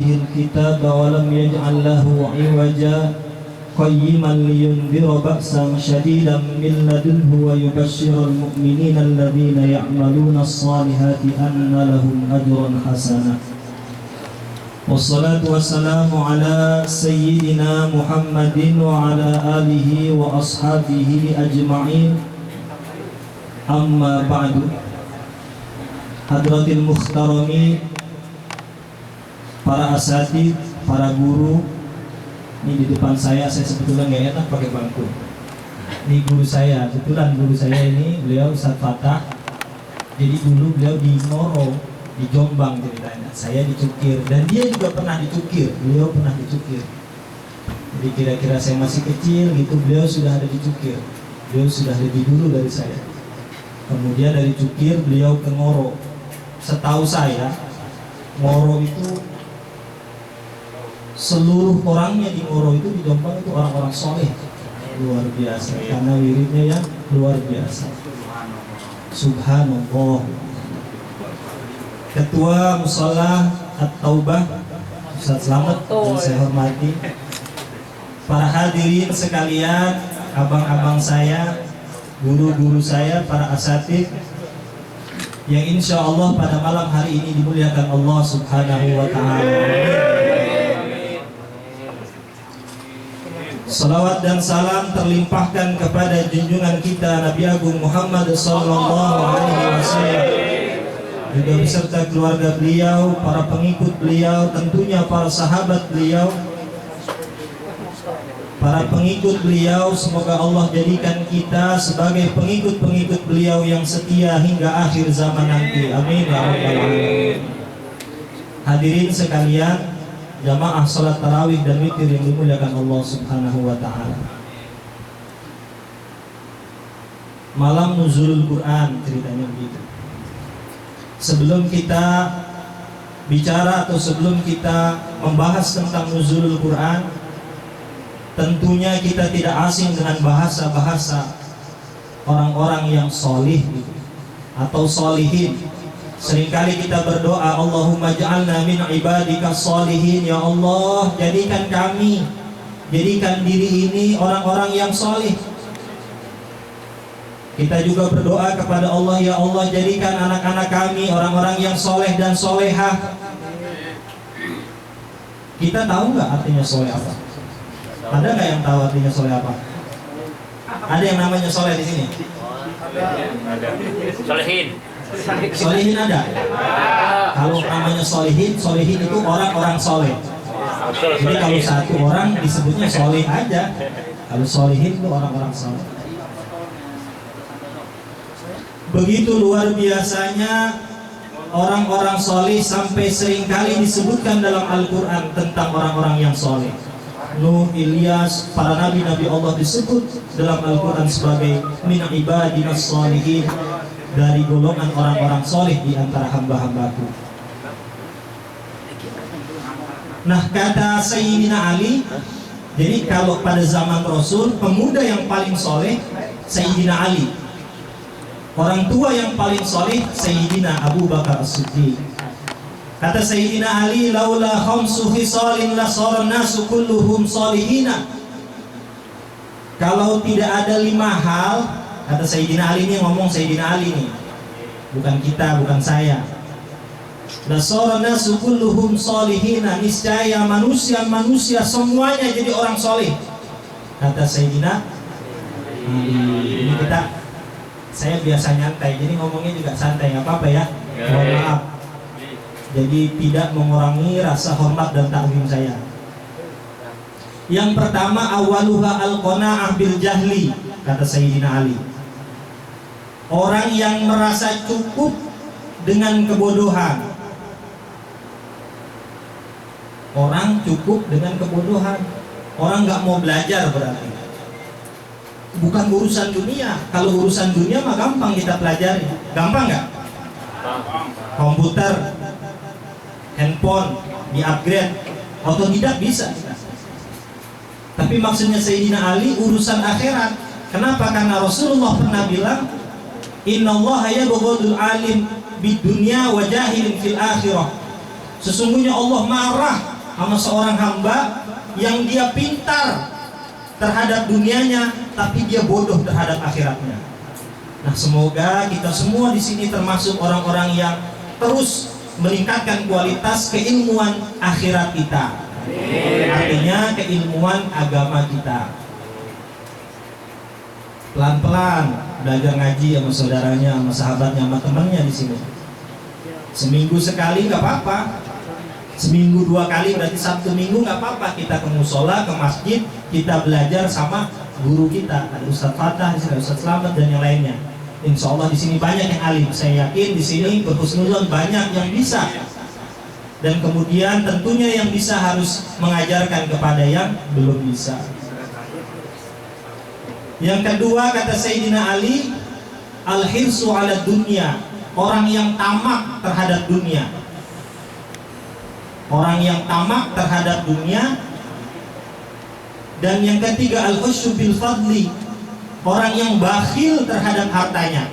الكتاب ولم يجعل له عوجا قيما لينذر بأسا شديدا من لدنه ويبشر المؤمنين الذين يعملون الصالحات أن لهم أجرا حسنا. والصلاة والسلام على سيدنا محمد وعلى آله وأصحابه أجمعين. أما بعد. Hadratil mukhtarami, para asatid, para guru. Ini di depan saya sebetulnya nggak enak pakai bangku. Ini guru saya, kebetulan guru saya ini beliau Ustaz Fatah. Jadi dulu beliau di Ngoro, di Jombang ceritanya. Saya dicukir dan dia juga pernah dicukir. Beliau pernah dicukir. Jadi kira-kira saya masih kecil gitu, beliau sudah ada dicukir. Beliau sudah lebih dulu dari saya. Kemudian dari Cukir beliau ke Ngoro. Setahu saya Ngoro itu seluruh orangnya di Ngoro itu di Jombang itu orang-orang soleh, luar biasa. Karena wiridnya yang luar biasa. Subhanallah. Ketua Mushola At-Taubah Ustaz Slamet yang saya hormati, para hadirin sekalian, abang-abang saya, guru-guru saya, para asatid yang insya Allah pada malam hari ini dimuliakan Allah Subhanahu wa Ta'ala. Salawat dan salam terlimpahkan kepada junjungan kita Nabi Agung Muhammad sallallahu alaihi wasallam, juga beserta keluarga beliau, para pengikut beliau, tentunya para sahabat beliau, para pengikut beliau. Semoga Allah jadikan kita sebagai pengikut-pengikut beliau yang setia hingga akhir zaman nanti. Amin ya rabbal alamin. Hadirin sekalian, jamaah salat tarawih dan witir yang dimuliakan Allah Subhanahu wa Ta'ala. Malam nuzulul Quran ceritanya begitu. Sebelum kita bicara atau sebelum kita membahas tentang nuzulul Quran, tentunya kita tidak asing dengan bahasa-bahasa orang-orang yang solih gitu, atau solihin. Seringkali kita berdoa, Allahumma ja'alna min ibadika solihin. Ya Allah, jadikan kami, jadikan diri ini orang-orang yang solih. Kita juga berdoa kepada Allah, ya Allah, jadikan anak-anak kami orang-orang yang soleh dan solehah. Kita tahu nggak artinya soleh apa? Ada nggak yang tahu artinya soleh apa? Ada yang namanya soleh di sini? Ada. Solehin. Solehin ada. Kalau namanya solehin, solehin itu orang-orang soleh. Jadi kalau satu orang disebutnya soleh aja. Kalau solehin itu orang-orang soleh. Begitu luar biasanya orang-orang soleh sampai seringkali disebutkan dalam Al-Quran tentang orang-orang yang soleh. Nuh, Ilyas, para nabi-nabi Allah disebut dalam Al-Quran sebagai min ibadinas sholihin, dari golongan orang-orang soleh di antara hamba-hambaku. Nah, kata Sayyidina Ali, jadi kalau pada zaman Rasul, pemuda yang paling soleh Sayyidina Ali, orang tua yang paling soleh Sayyidina Abu Bakar As-Siddiq. Kata Sayyidina Ali, laula khamsu khisalin la sara nasu kulluhum salihina. Kalau tidak ada 5 hal, kata Sayyidina Ali, ini ngomong Sayyidina Ali nih, bukan kita, bukan saya. La sara nasu kulluhum salihina, niscaya manusia semuanya jadi orang soleh. Kata Sayyidina Ali. Ini saya biasa nyantai, jadi ngomongnya juga santai, nggak apa-apa ya. Mohon maaf. Jadi tidak mengurangi rasa hormat dan takzim saya. Yang pertama, awaluha al-qana'ah bil jahli, kata Sayyidina Ali. Orang yang merasa cukup dengan kebodohan. Orang cukup dengan kebodohan. Orang nggak mau belajar berarti. Bukan urusan dunia. Kalau urusan dunia mah gampang kita pelajari. Gampang nggak? Komputer, handphone, di-upgrade, otodidak bisa. Tapi maksudnya Sayyidina Ali urusan akhirat. Kenapa? Karena Rasulullah pernah bilang, innallaha yabghadul alim bid dunya wa jahilin fil akhirah. Sesungguhnya Allah marah sama seorang hamba yang dia pintar terhadap dunianya, tapi dia bodoh terhadap akhiratnya. Nah, semoga kita semua di sini termasuk orang-orang yang terus meningkatkan kualitas keilmuan akhirat kita. Artinya keilmuan agama kita. Pelan-pelan belajar ngaji sama saudaranya, sama sahabatnya, sama temannya di sini. Seminggu sekali nggak apa-apa. Seminggu 2 kali berarti Sabtu Minggu nggak apa-apa. Kita ke musola, ke masjid, kita belajar sama guru kita. Ada Ustadz Fatah, ada Ustadz Slamet dan yang lainnya. Insya Allah di sini banyak yang alim. Saya yakin di sini berhusnuzon banyak yang bisa. Dan kemudian tentunya yang bisa harus mengajarkan kepada yang belum bisa. Yang kedua kata Sayyidina Ali, al-hirsu ala dunya, orang yang tamak terhadap dunia. Orang yang tamak terhadap dunia. Dan yang ketiga al-khusyu bil fadli, orang yang bakhil terhadap hartanya.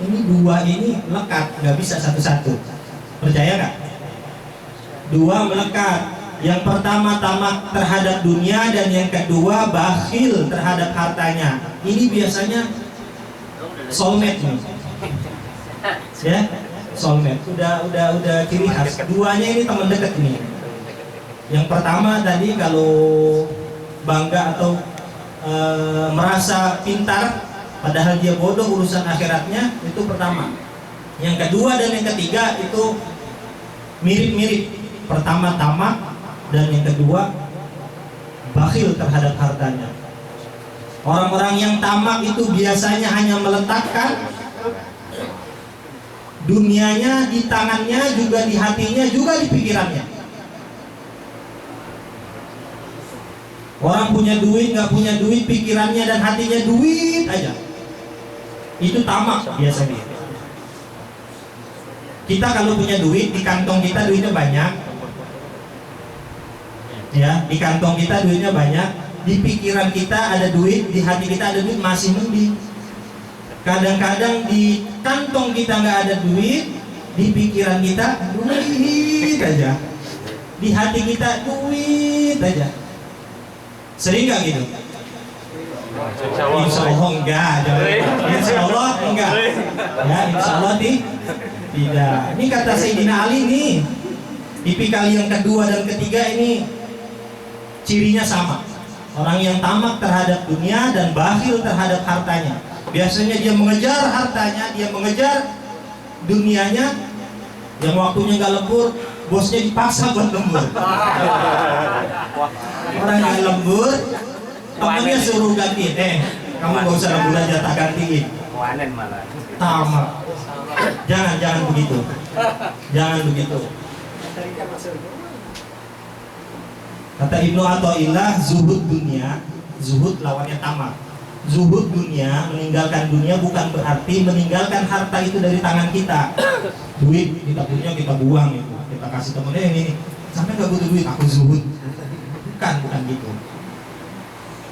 Ini dua ini lekat, nggak bisa satu-satu. Percaya nggak? Dua melekat. Yang pertama tamak terhadap dunia, dan yang kedua bakhil terhadap hartanya. Ini biasanya soulmate nih. Ya, soulmate. Udah ciri khas. Duanya ini teman dekat nih. Yang pertama tadi kalau bangga atau merasa pintar padahal dia bodoh urusan akhiratnya, itu pertama. Yang kedua dan yang ketiga itu mirip-mirip. Pertama tamak, dan yang kedua bakhil terhadap hartanya. Orang-orang yang tamak itu biasanya hanya meletakkan dunianya di tangannya, juga di hatinya, juga di pikirannya. Orang punya duit, nggak punya duit, pikirannya dan hatinya duit aja. Itu tamak biasanya. Kita kalau punya duit, di kantong kita duitnya banyak. Ya, di kantong kita duitnya banyak, di pikiran kita ada duit, di hati kita ada duit, masih mending. Kadang-kadang di kantong kita nggak ada duit, di pikiran kita duit aja, di hati kita duit aja. Sering nggak gitu? Insya Allah enggak, Insya Allah enggak. Ya, Insya Allah tidak. Ini kata Sayyidina Ali nih, tipikal yang kedua dan ketiga ini cirinya sama. Orang yang tamak terhadap dunia dan bakhil terhadap hartanya. Biasanya dia mengejar hartanya, dia mengejar dunianya. Yang waktunya nggak lembur, bosnya dipaksa buat lembur. Orang yang lembur, temennya suruh gantiin. Kamu nggak usah lembur aja, tak gantiin. Tamak. Jangan begitu. Jangan begitu. Kata Ibnu Athaillah, zuhud dunia, zuhud lawannya tamak. Zuhud dunia, meninggalkan dunia bukan berarti meninggalkan harta itu dari tangan kita. Duit kita punya, kita buang itu. Kita kasih temennya yang ini. Sampai nggak butuh duit, aku zuhud. Bukan gitu.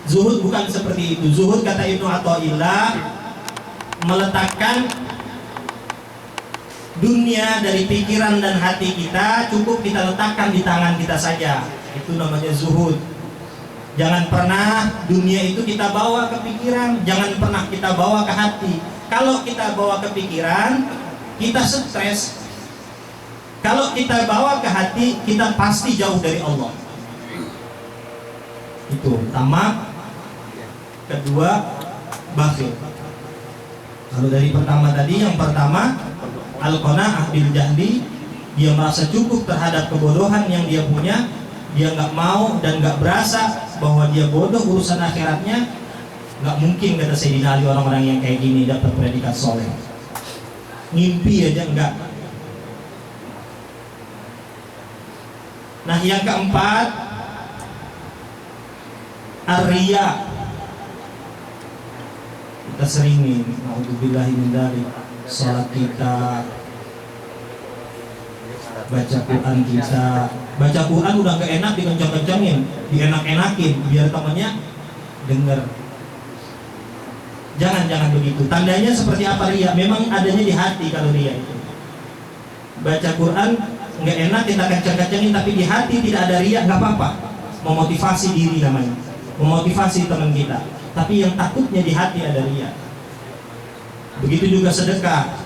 Zuhud bukan seperti itu. Zuhud kata Ibnu Athaillah, meletakkan dunia dari pikiran dan hati kita, cukup kita letakkan di tangan kita saja. Itu namanya zuhud. Jangan pernah dunia itu kita bawa ke pikiran, jangan pernah kita bawa ke hati. Kalau kita bawa ke pikiran, kita stres. Kalau kita bawa ke hati, kita pasti jauh dari Allah. Itu tamak. Kedua, bakhil. Kalau dari pertama tadi, yang pertama al-qanaah bil jahli, dia merasa cukup terhadap kebodohan yang dia punya. Dia nggak mau dan nggak berasa bahwa dia bodoh urusan akhiratnya. Nggak mungkin kata Sayyidina Ali orang-orang yang kayak gini dapat predikat soleh. Ngimpi aja enggak. Nah, yang keempat, ar-riya. Kita sering nih, naudzubillahi min dzalik, salat kita, baca Quran kita. Baca Quran udah gak enak dikencang-kencangin, dienak-enakin biar temannya denger. Jangan begitu. Tandanya seperti apa riya? Memang adanya di hati kalau riya itu. Baca Quran nggak enak kita kenceng-kencengin, tapi di hati tidak ada riak, nggak apa-apa. Memotivasi diri namanya, memotivasi teman kita. Tapi yang takutnya di hati ada riak. Begitu juga sedekah.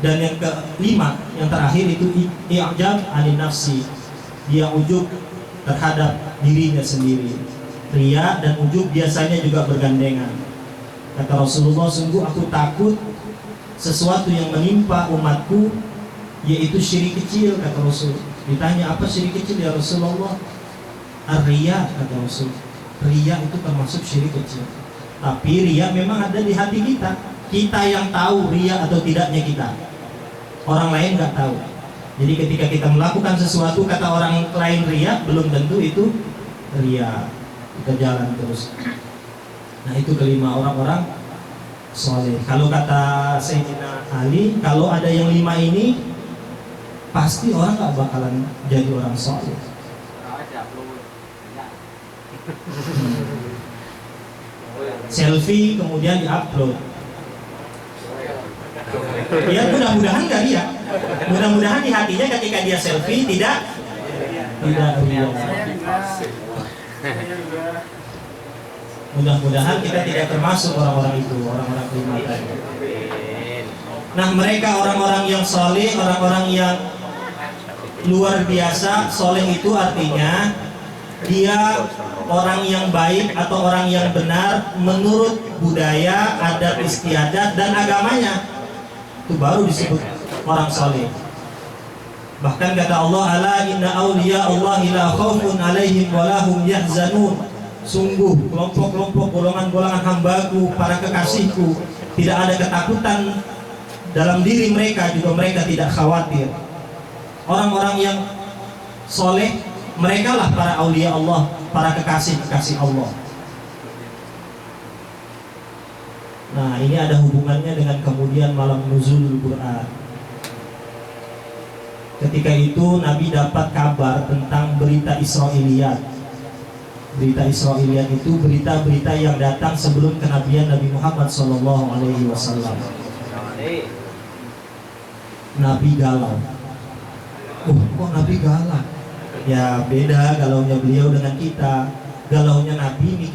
Dan yang kelima, yang terakhir itu i'jab anin nafsi. Dia ujub terhadap dirinya sendiri. Ria dan ujub biasanya juga bergandengan. Kata Rasulullah, sungguh aku takut sesuatu yang menimpa umatku, yaitu syirik kecil, kata Rasul. Ditanya, apa syirik kecil ya Rasulullah? Ar-riya, kata Rasul. Riya itu termasuk syirik kecil. Tapi riya memang ada di hati kita. Kita yang tahu riya atau tidaknya kita. Orang lain nggak tahu. Jadi ketika kita melakukan sesuatu, kata orang lain riya, belum tentu itu riya. Kita jalan terus. Nah, itu kelima orang-orang soleh. Kalau kata Sayyidina Ali, kalau ada yang 5 ini, pasti orang nggak bakalan jadi orang soleh. Selfie kemudian diupload. Ya mudah-mudahan nggak dia. Mudah-mudahan di hatinya ketika dia selfie tidak ria. Mudah-mudahan kita tidak termasuk orang-orang itu, orang-orang kelima tadi. Nah, mereka orang-orang yang soleh, orang-orang yang luar biasa. Soleh itu artinya dia orang yang baik atau orang yang benar menurut budaya, adat istiadat dan agamanya. Itu baru disebut orang soleh. Bahkan kata Allah, ala inna awliya Allahi la khawfun alaihim walahum yahzanun. Sungguh kelompok-kelompok golongan-golongan hambaku, para kekasihku, tidak ada ketakutan dalam diri mereka, juga mereka tidak khawatir. Orang-orang yang soleh, mereka lah para aulia Allah, para kekasih-kekasih Allah. Nah, ini ada hubungannya dengan kemudian malam nuzul Quran. Ketika itu Nabi dapat kabar tentang berita Israiliyat. Berita Israiliyat itu berita-berita yang datang sebelum kenabian Nabi Muhammad SAW. Nabi galau. Kok Nabi galak? Ya beda galaunya beliau dengan kita. Galaunya Nabi